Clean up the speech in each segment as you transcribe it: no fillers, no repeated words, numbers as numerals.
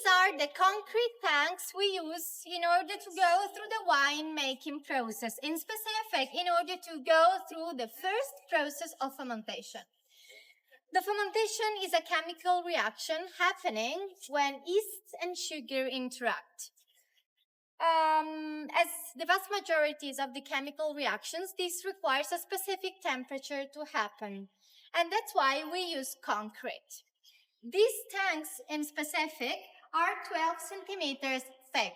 are the concrete tanks we use in order to go through the winemaking process, in specific, in order to go through the first process of fermentation. The fermentation is a chemical reaction happening when yeast and sugar interact. As the vast majority of the chemical reactions, this requires a specific temperature to happen, and that's why we use concrete. These tanks in specific are 12 centimeters thick.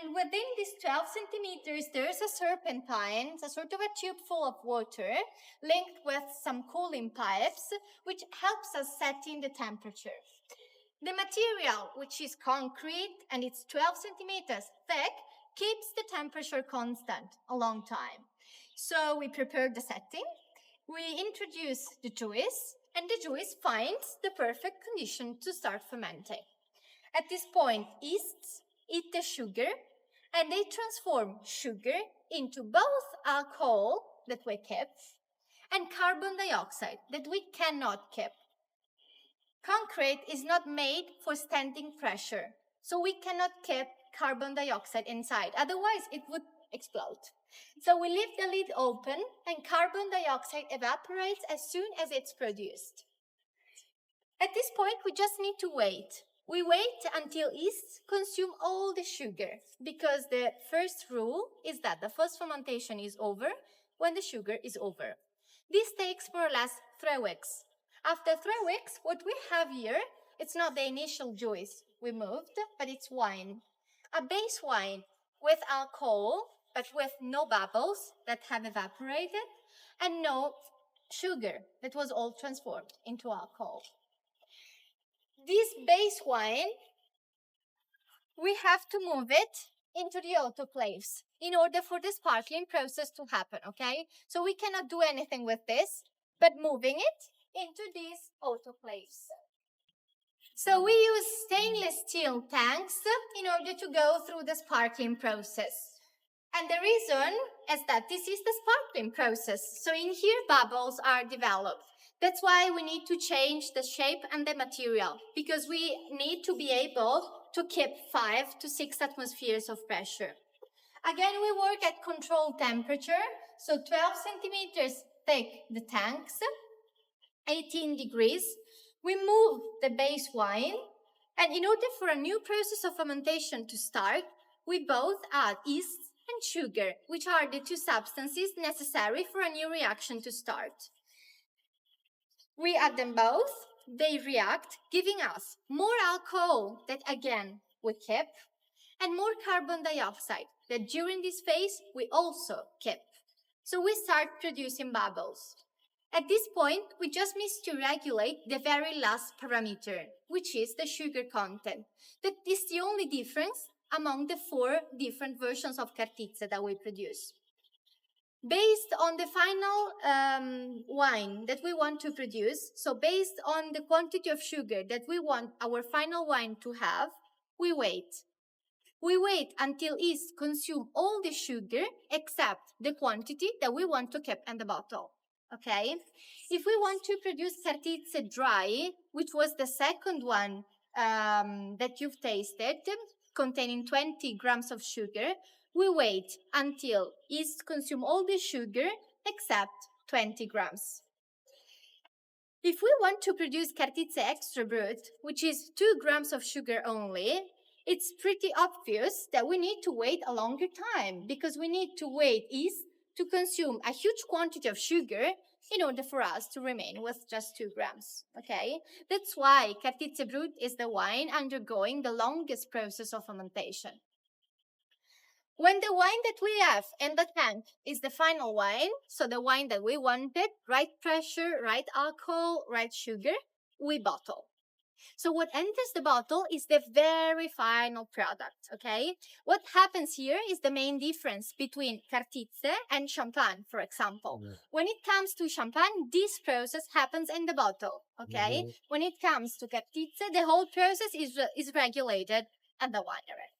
And within these 12 centimeters, there's a serpentine, a sort of a tube full of water, linked with some cooling pipes, which helps us set in the temperature. The material, which is concrete and it's 12 centimeters thick, keeps the temperature constant a long time. So we prepare the setting, we introduce the juice, and the juice finds the perfect condition to start fermenting. At this point, yeasts eat the sugar, and they transform sugar into both alcohol that we keep and carbon dioxide that we cannot keep. Concrete is not made for standing pressure, so we cannot keep carbon dioxide inside, otherwise it would explode. So we leave the lid open and carbon dioxide evaporates as soon as it's produced. At this point, we just need to wait. We wait until yeasts consume all the sugar, because the first rule is that the first fermentation is over when the sugar is over. This takes more or less 3 weeks. After 3 weeks, what we have here, it's not the initial juice we moved, but it's wine. A base wine with alcohol, but with no bubbles that have evaporated, and no sugar that was all transformed into alcohol. This base wine, we have to move it into the autoclaves in order for the sparkling process to happen, okay? So we cannot do anything with this, but moving it into these autoclaves. So we use stainless steel tanks in order to go through the sparkling process. And the reason is that this is the sparkling process. So in here, bubbles are developed. That's why we need to change the shape and the material, because we need to be able to keep 5 to 6 atmospheres of pressure. Again, we work at controlled temperature, so 12 centimeters thick the tanks, 18 degrees. We move the base wine, and in order for a new process of fermentation to start, we both add yeast and sugar, which are the 2 substances necessary for a new reaction to start. We add them both, they react, giving us more alcohol that again we keep, and more carbon dioxide that during this phase we also keep. So we start producing bubbles. At this point, we just need to regulate the very last parameter, which is the sugar content. That is the only difference among the 4 different versions of Cartizze that we produce. Based on the final wine that we want to produce, so based on the quantity of sugar that we want our final wine to have, we wait. We wait until yeast consume all the sugar except the quantity that we want to keep in the bottle. Okay? If we want to produce Cartizze dry, which was the second one that you've tasted, containing 20 grams of sugar, we wait until yeast consume all the sugar except 20 grams. If we want to produce Cartizze extra brut, which is 2 grams of sugar only, it's pretty obvious that we need to wait a longer time, because we need to wait yeast to consume a huge quantity of sugar in order for us to remain with just 2 grams, okay? That's why Cartizze Brut is the wine undergoing the longest process of fermentation. When the wine that we have in the tank is the final wine, so the wine that we wanted, right pressure, right alcohol, right sugar, we bottle. So what enters the bottle is the very final product, okay? What happens here is the main difference between Cartizze and champagne, for example. When it comes to champagne, this process happens in the bottle, okay? When it comes to Cartizze, the whole process is regulated at the winery.